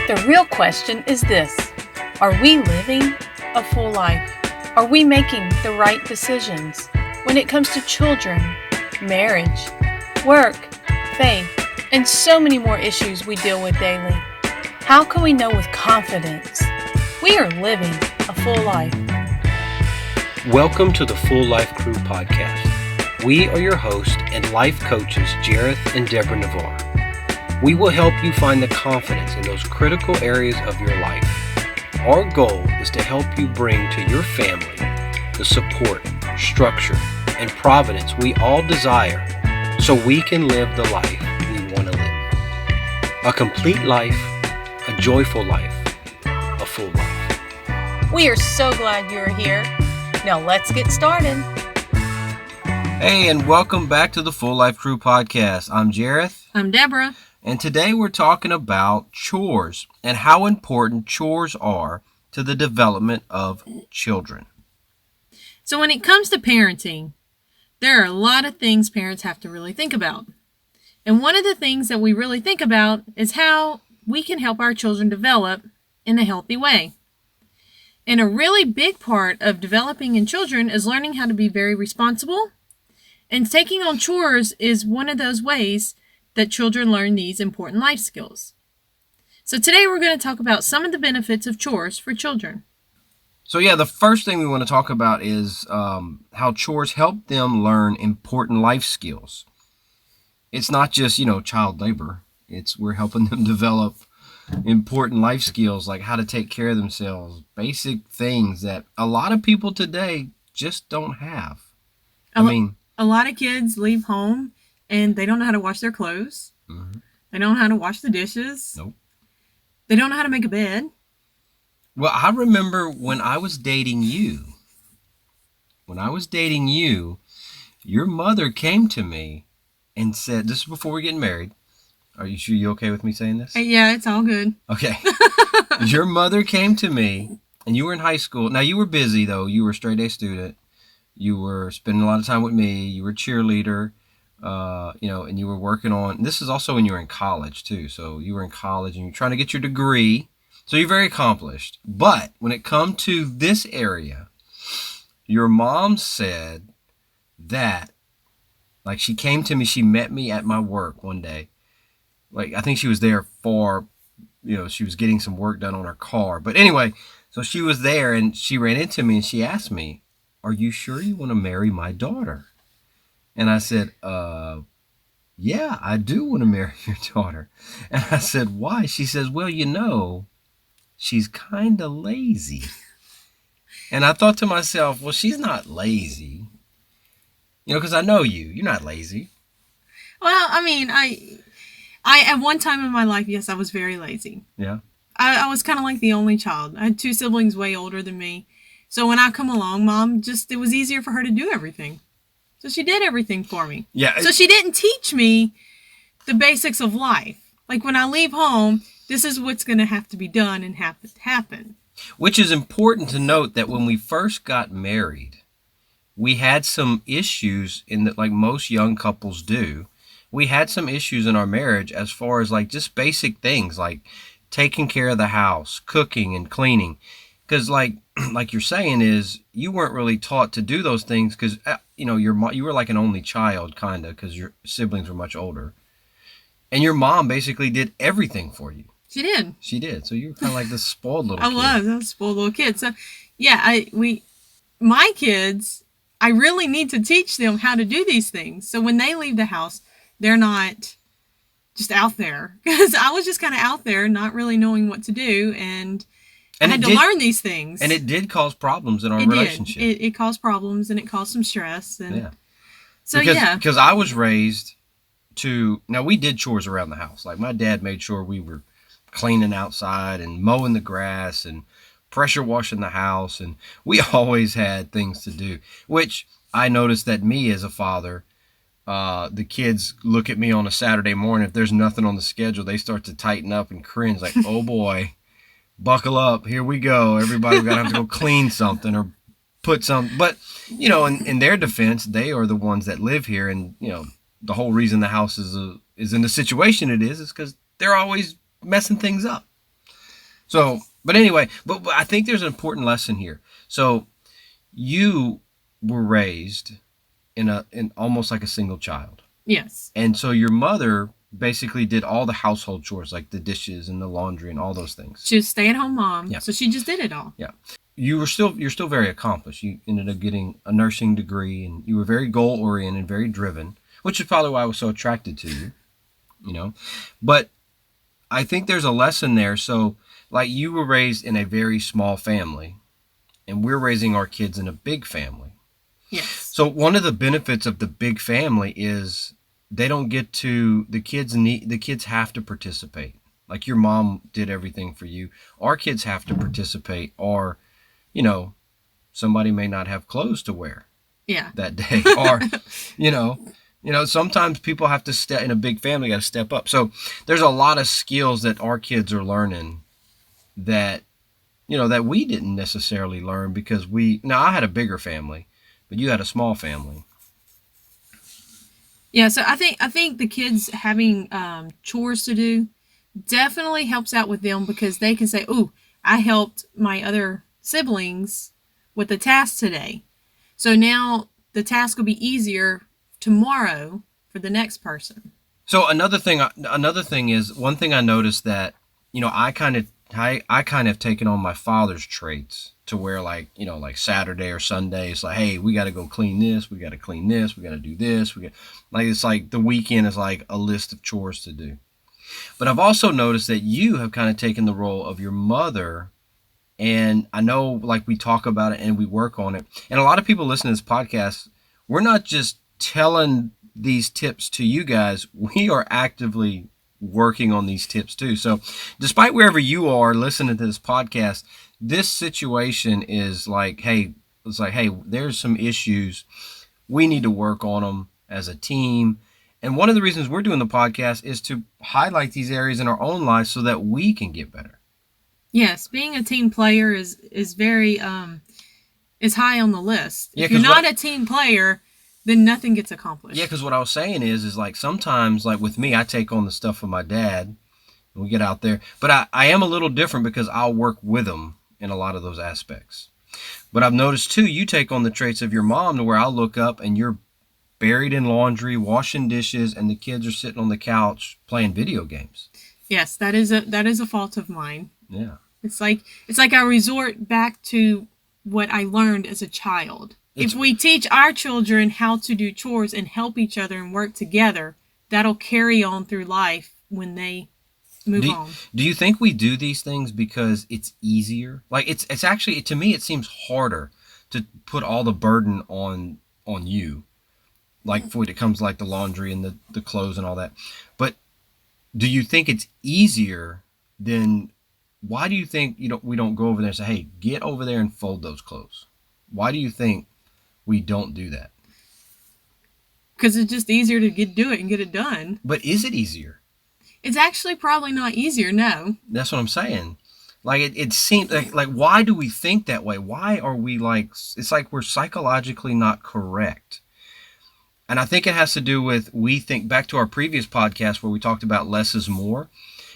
The real question is this: are we living a full life? Are we making the right decisions when it comes to children, marriage, work, faith, and so many more issues we deal with daily? How can we know with confidence we are living a full life? Welcome to the Full Life Crew podcast. We are your hosts and life coaches, Jareth and Deborah Navarre. We will help you find the confidence in those critical areas of your life. Our goal is to help you bring to your family the support, structure, and providence we all desire so we can live the life we want to live. A complete life, a joyful life, a full life. We are so glad you're here. Now let's get started. Hey, and welcome back to the Full Life Crew podcast. I'm Jareth. I'm Deborah. And today we're talking about chores and how important chores are to the development of children. So when it comes to parenting, there are a lot of things parents have to really think about. And one of the things that we really think about is how we can help our children develop in a healthy way. And a really big part of developing in children is learning how to be very responsible. And taking on chores is one of those ways that children learn these important life skills. So today we're going to talk about some of the benefits of chores for children. So the first thing we want to talk about is how chores help them learn important life skills. It's not just, child labor. We're helping them develop important life skills like how to take care of themselves, basic things that a lot of people today just don't have. A lot of kids leave home and they don't know how to wash their clothes. Mm-hmm. They don't know how to wash the dishes. Nope. They don't know how to make a bed. Well, I remember when I was dating you. Your mother came to me and said, this is before we're getting married. Are you sure you're okay with me saying this? Yeah, it's all good. Okay. Your mother came to me, and you were in high school. Now, you were busy, though. You were a straight-A student. You were spending a lot of time with me. You were a cheerleader. And you were working on, this is also when you were in college too. So you were in college and you're trying to get your degree. So you're very accomplished. But when it come to this area, your mom said that, like, she came to me, she met me at my work one day. Like, I think she was there for, she was getting some work done on her car. But anyway, so she was there and she ran into me and she asked me, "Are you sure you want to marry my daughter?" And I said, yeah, I do want to marry your daughter. And I said, why? She says, well, she's kind of lazy. And I thought to myself, well, she's not lazy. Because I know you. You're not lazy. Well, I at one time in my life, yes, I was very lazy. Yeah. I was kind of like the only child. I had two siblings way older than me. So when I come along, Mom, it was easier for her to do everything. So she did everything for me. Yeah. So she didn't teach me the basics of life. Like when I leave home, this is what's going to have to be done and happen. Which is important to note that when we first got married, we had some issues like most young couples do. We had some issues in our marriage as far as like just basic things like taking care of the house, cooking and cleaning. Because like you're saying is you weren't really taught to do those things because, you were like an only child kind of because your siblings were much older. And your mom basically did everything for you. She did. So you were kind of like this spoiled little kid. I was a spoiled little kid. So yeah, my kids, I really need to teach them how to do these things. So when they leave the house, they're not just out there. Because I was just kind of out there not really knowing what to do and I had to learn these things. And it did cause problems in our relationship. It caused problems and it caused some stress. And yeah. So because I was raised now we did chores around the house. Like my dad made sure we were cleaning outside and mowing the grass and pressure washing the house. And we always had things to do, which I noticed that me as a father, the kids look at me on a Saturday morning. If there's nothing on the schedule, they start to tighten up and cringe like, oh boy. Buckle up, here we go. Everybody got to have to go clean something or put some. But, in their defense, they are the ones that live here. And, the whole reason the house is in the situation it is because they're always messing things up. So, but anyway, but I think there's an important lesson here. So, you were raised in almost like a single child. Yes. And so your mother basically did all the household chores, like the dishes and the laundry and all those things. She was a stay-at-home mom, Yeah. so she just did it all. Yeah. You're still very accomplished. You ended up getting a nursing degree, and you were very goal oriented, very driven, which is probably why I was so attracted to you, you know. But I think there's a lesson there. So, like, you were raised in a very small family, and we're raising our kids in a big family. Yes. So one of the benefits of the big family is they don't get to the kids have to participate. Like your mom did everything for you. Our kids have to participate, or somebody may not have clothes to wear Yeah. that day, or sometimes people have to step in a big family, got to step up. So there's a lot of skills that our kids are learning that that we didn't necessarily learn because I had a bigger family, but you had a small family. Yeah, so I think the kids having chores to do definitely helps out with them because they can say, "Ooh, I helped my other siblings with the task today." So now the task will be easier tomorrow for the next person. So another thing is one thing I noticed that I kind of taken on my father's traits to where like Saturday or Sunday it's like, hey, we got to go clean this, we got to clean this, we got to do this, it's like the weekend is like a list of chores to do. But I've also noticed that you have kind of taken the role of your mother, and I know like we talk about it and we work on it, and a lot of people listen to this podcast, we're not just telling these tips to you guys, we are actively working on these tips too. So despite wherever you are listening to this podcast, this situation is like, hey, there's some issues. We need to work on them as a team. And one of the reasons we're doing the podcast is to highlight these areas in our own lives so that we can get better. Yes, being a team player is very is high on the list. Yeah, if you're not a team player, then nothing gets accomplished. Yeah, because what I was saying is like sometimes, like with me, I take on the stuff of my dad, and we get out there. But I am a little different because I'll work with him in a lot of those aspects. But I've noticed too, you take on the traits of your mom to where I'll look up and you're buried in laundry, washing dishes, and the kids are sitting on the couch playing video games. Yes, that is a fault of mine. Yeah. It's like I resort back to what I learned as a child. If we teach our children how to do chores and help each other and work together, that'll carry on through life when they move on. Do you think we do these things because it's easier? Like it's actually, to me, it seems harder to put all the burden on you. Like when it comes like the laundry and the clothes and all that. But do you think it's easier than, why do you think we don't go over there and say, hey, get over there and fold those clothes? Why do you think we don't do that? Because it's just easier to do it and get it done. But is it easier? It's actually probably not easier, no. That's what I'm saying. Like it seems like why do we think that way? Why are we like, it's like we're psychologically not correct. And I think it has to do with, we think back to our previous podcast where we talked about less is more.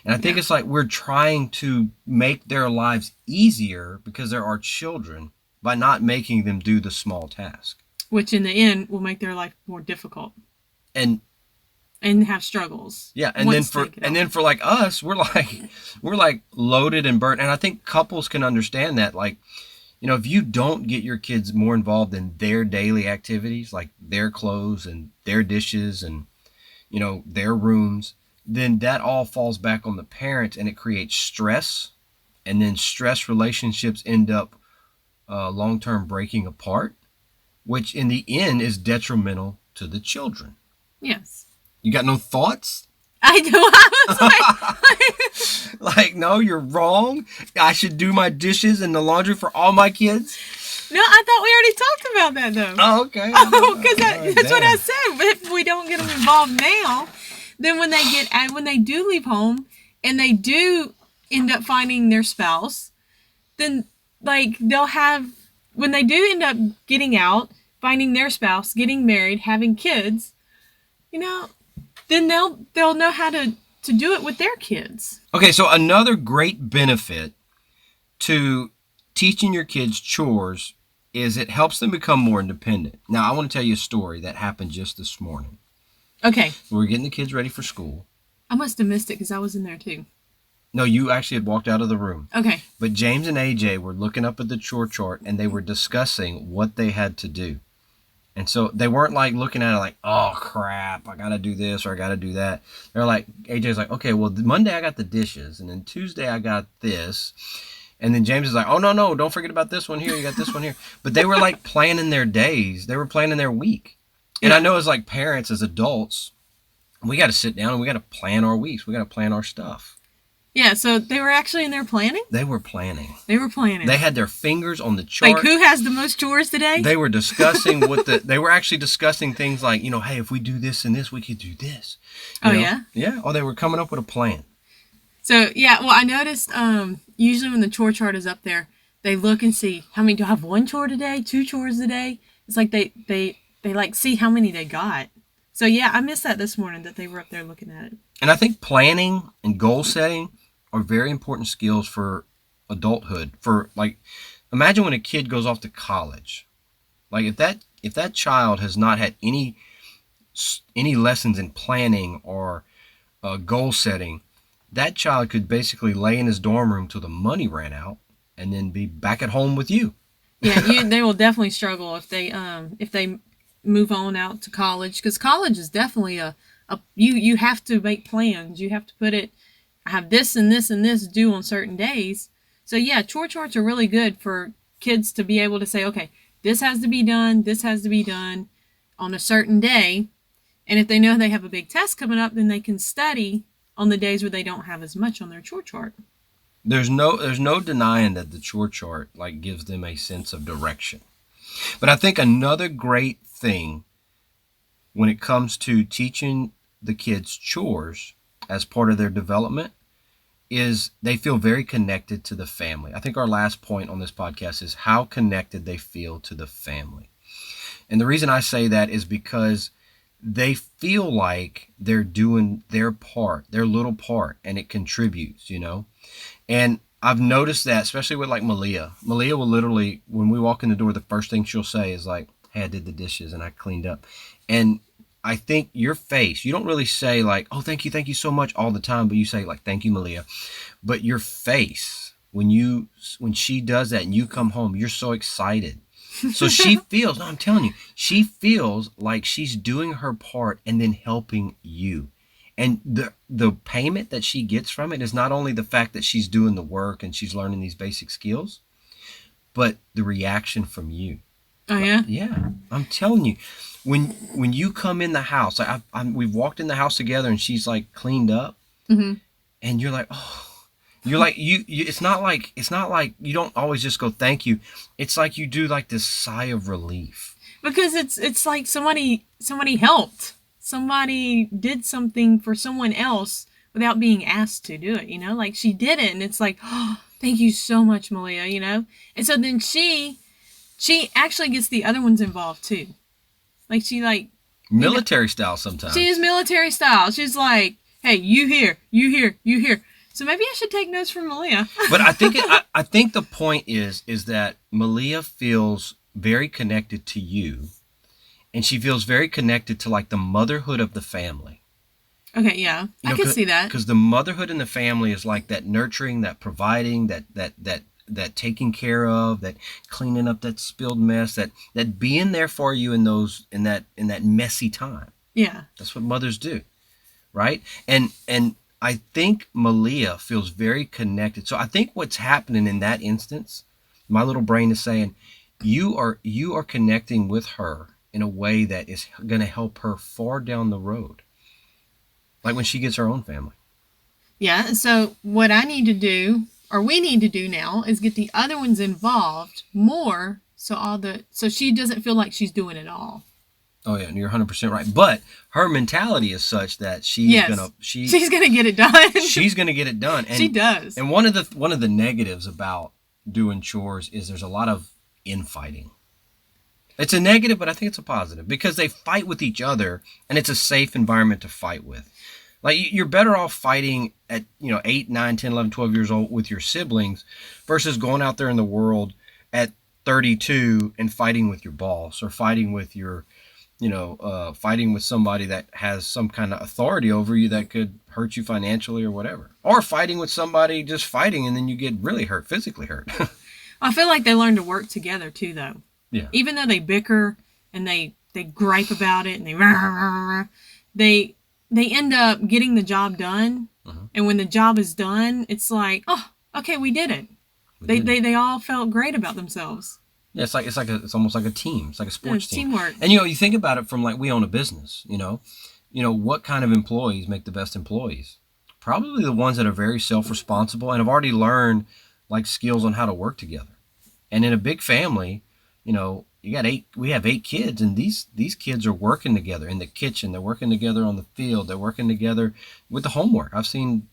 And I think it's like we're trying to make their lives easier because they're our children by not making them do the small task. Which in the end will make their life more difficult. And have struggles. Yeah, and then for like us, we're like loaded and burnt. And I think couples can understand that. Like, if you don't get your kids more involved in their daily activities, like their clothes and their dishes and their rooms, then that all falls back on the parents and it creates stress. And then stress relationships end up long-term breaking apart, which in the end is detrimental to the children. Yes. You got no thoughts? I do. I was like, no, you're wrong. I should do my dishes and the laundry for all my kids. No, I thought we already talked about that though. Oh, okay. Oh, because that's what I said. But if we don't get them involved now, then when they do leave home and they do end up finding their spouse, then like they'll have, when they do end up getting out, finding their spouse, getting married, having kids, then they'll know how to do it with their kids. Okay, so another great benefit to teaching your kids chores is it helps them become more independent. Now, I want to tell you a story that happened just this morning. Okay. We were getting the kids ready for school. I must have missed it because I was in there too. No, you actually had walked out of the room. Okay. But James and AJ were looking up at the chore chart and they were discussing what they had to do. And so they weren't like looking at it like, oh crap, I got to do this or I got to do that. They're like, AJ's like, okay, well, Monday I got the dishes and then Tuesday I got this. And then James is like, oh, no, don't forget about this one here. You got this one here. But they were like planning their days. They were planning their week. And I know as like parents, as adults, we got to sit down and we got to plan our weeks. We got to plan our stuff. Yeah, so they were actually in there planning? They were planning. They were planning. They had their fingers on the chart. Like, who has the most chores today? They were discussing they were actually discussing things like, hey, if we do this and this, we could do this. You know? Yeah? Yeah. Oh, they were coming up with a plan. So, yeah, well, I noticed usually when the chore chart is up there, they look and see how many, do I have one chore today, 2 chores a day? It's like they like see how many they got. So, yeah, I missed that this morning that they were up there looking at it. And I think planning and goal setting are very important skills for adulthood. For like, imagine when a kid goes off to college. Like if that child has not had any lessons in planning or goal setting, that child could basically lay in his dorm room till the money ran out and then be back at home with you. Yeah, they will definitely struggle if they move on out to college, because college is definitely you have to make plans. You have to put it, I have this and this and this due on certain days. So yeah, chore charts are really good for kids to be able to say, okay, this has to be done on a certain day. And if they know they have a big test coming up, then they can study on the days where they don't have as much on their chore chart. There's no denying that the chore chart like gives them a sense of direction. But I think another great thing when it comes to teaching the kids chores as part of their development is they feel very connected to the family. I think our last point on this podcast is how connected they feel to the family. And the reason I say that is because they feel like they're doing their part, their little part, and it contributes, And I've noticed that, especially with like Malia. Malia will literally, when we walk in the door, the first thing she'll say is like, hey, I did the dishes and I cleaned up. And I think your face, you don't really say like, oh, thank you so much all the time, but you say like, thank you, Malia. But your face, when she does that and you come home, you're so excited. So she feels, no, I'm telling you, she feels like she's doing her part and then helping you. And the payment that she gets from it is not only the fact that she's doing the work and she's learning these basic skills, but the reaction from you. Oh, yeah? Yeah, I'm telling you. When you come in the house, we've walked in the house together and she's like cleaned up, mm-hmm. and you're like, oh, you're like you. It's not like you don't always just go thank you. It's like you do like this sigh of relief because it's like somebody helped, somebody did something for someone else without being asked to do it. Like she did it, and it's like, oh, thank you so much, Malia. And so then she actually gets the other ones involved too. Like she military style sometimes. She is military style. She's like, hey, you here. So maybe I should take notes from Malia. But I think the point is that Malia feels very connected to you, and she feels very connected to like the motherhood of the family. Okay, yeah, I can see that. Because the motherhood in the family is like that nurturing, that providing, that taking care of, that cleaning up that spilled mess, that being there for you in that messy time. Yeah. That's what mothers do. Right? And I think Malia feels very connected. So I think what's happening in that instance, my little brain is saying, you are connecting with her in a way that is going to help her far down the road. Like when she gets her own family. Yeah. So what I need to do, or we need to do now, is get the other ones involved more, so she doesn't feel like she's doing it all. Oh yeah, and you're 100% right. But her mentality is such that she's gonna get it done. She's gonna get it done. And, she does. And one of the negatives about doing chores is there's a lot of infighting. It's a negative, but I think it's a positive because they fight with each other, and it's a safe environment to fight with. Like you're better off fighting at 8, 9, 10, 11, 12 years old with your siblings versus going out there in the world at 32 and fighting with your boss or fighting with your fighting with somebody that has some kind of authority over you that could hurt you financially or whatever. Or fighting with somebody just fighting and then you get really hurt, physically hurt. I feel like they learn to work together too, though. Yeah. Even though they bicker and they gripe about it and they end up getting the job done. Uh-huh. And when the job is done, it's like, oh, okay, we did it. They all felt great about themselves. Yeah, it's almost like a team. It's like a sports team. Teamwork. And you think about it from like we own a business. What kind of employees make the best employees? Probably the ones that are very self-responsible and have already learned like skills on how to work together. And in a big family, we have 8 kids, and these kids are working together in the kitchen. They're working together on the field. They're working together with the homework. I've seen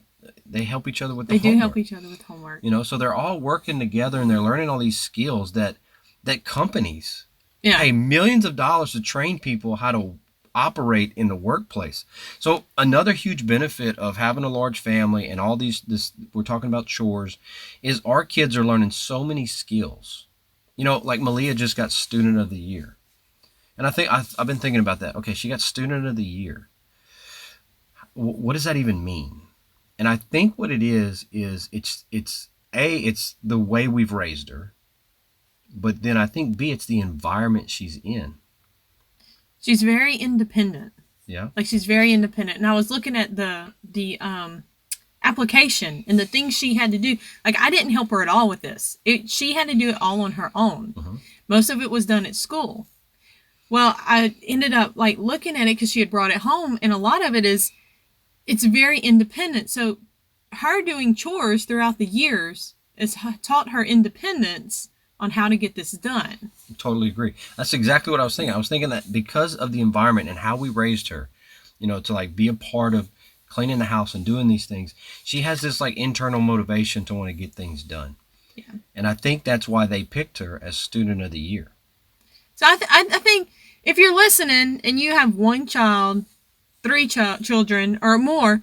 they help each other with the homework. They do help each other with homework. So they're all working together and they're learning all these skills that companies pay millions of dollars to train people how to operate in the workplace. So another huge benefit of having a large family and all this we're talking about chores is our kids are learning so many skills. Like Malia just got Student of the Year. And I think I've been thinking about that. Okay, she got Student of the Year. What does that even mean? And I think what it is it's the way we've raised her. But then I think B, it's the environment she's in. She's very independent. Yeah. Like she's very independent. And I was looking at the application and the things she had to do. Like I didn't help her at all with this. She had to do it all on her own. Uh-huh. Most of it was done at school. Well, I ended up like looking at it because she had brought it home, and a lot of it's very independent. So her doing chores throughout the years has taught her independence on how to get this done. Totally agree. That's exactly what I was thinking. I was thinking that because of the environment and how we raised her, to like be a part of cleaning the house and doing these things, she has this like internal motivation to want to get things done. Yeah. And I think that's why they picked her as Student of the Year. So I think if you're listening and you have one child, 3 children or more,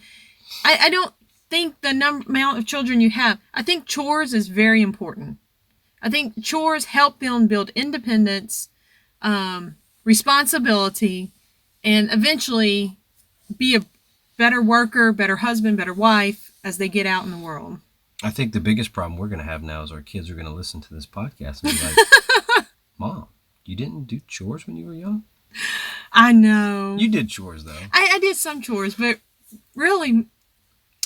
I don't think the amount of children you have, I think chores is very important. I think chores help them build independence, responsibility, and eventually be a better worker, better husband, better wife as they get out in the world. I think the biggest problem we're going to have now is our kids are going to listen to this podcast and be like, Mom, you didn't do chores when you were young? I know. You did chores, though. I did some chores, but really,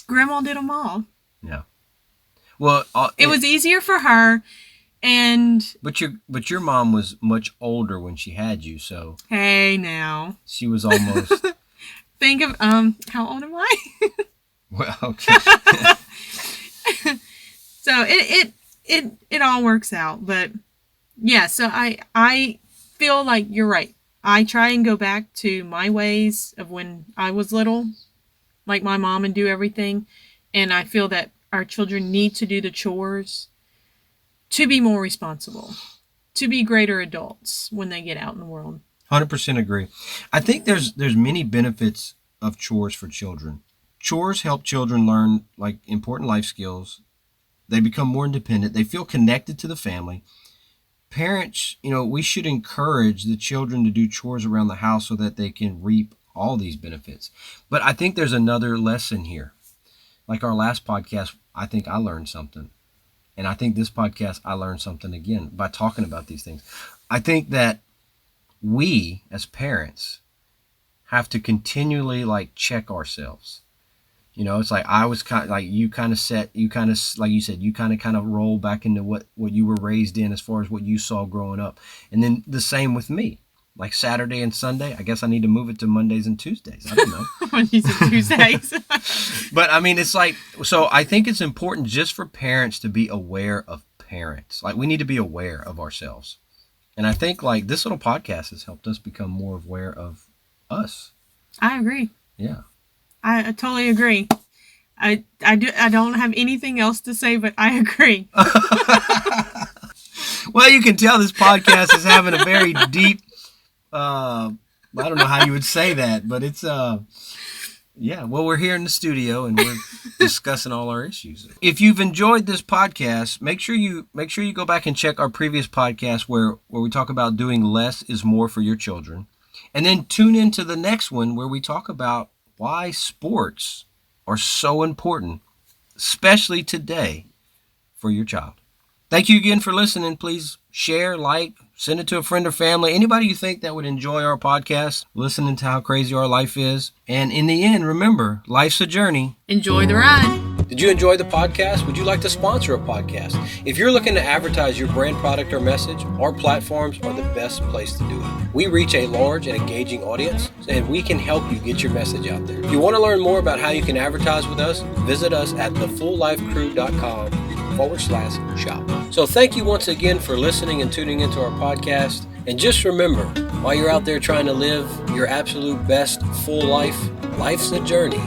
Grandma did them all. Yeah. Well, it was easier for her. But your mom was much older when she had you, so hey now she was almost think of how old am I? Well, okay. So it all works out, but yeah, so I feel like you're right. I try and go back to my ways of when I was little, like my mom, and do everything, and I feel that our children need to do the chores to be more responsible, to be greater adults when they get out in the world. 100% agree. I think there's many benefits of chores for children. Chores help children learn like important life skills. They become more independent. They feel connected to the family. Parents, we should encourage the children to do chores around the house so that they can reap all these benefits. But I think there's another lesson here. Like our last podcast, I think I learned something. And I think this podcast, I learned something again by talking about these things. I think that we, as parents, have to continually like check ourselves. It's like I was kind of like you kind of like you said, you kind of roll back into what you were raised in as far as what you saw growing up. And then the same with me. Like Saturday and Sunday, I guess I need to move it to Mondays and Tuesdays. I don't know. Mondays and Tuesdays. But I mean, it's like, so I think it's important just for parents to be aware of parents. Like we need to be aware of ourselves. And I think like this little podcast has helped us become more aware of us. I agree. Yeah. I totally agree. I don't have anything else to say, but I agree. Well, you can tell this podcast is having a very deep, I don't know how you would say that, but it's Yeah, well, we're here in the studio and we're discussing all our issues. If you've enjoyed this podcast, make sure you go back and check our previous podcast where we talk about doing less is more for your children. And then tune into the next one where we talk about why sports are so important, especially today, for your child. Thank you again for listening. Please share, like, send it to a friend or family. Anybody you think that would enjoy our podcast, listening to how crazy our life is. And in the end, remember, life's a journey. Enjoy the ride. Did you enjoy the podcast? Would you like to sponsor a podcast? If you're looking to advertise your brand, product, or message, our platforms are the best place to do it. We reach a large and engaging audience, and we can help you get your message out there. If you want to learn more about how you can advertise with us, visit us at thefulllifecrew.com/shop. So thank you once again for listening and tuning into our podcast. And just remember, while you're out there trying to live your absolute best full life, life's a journey.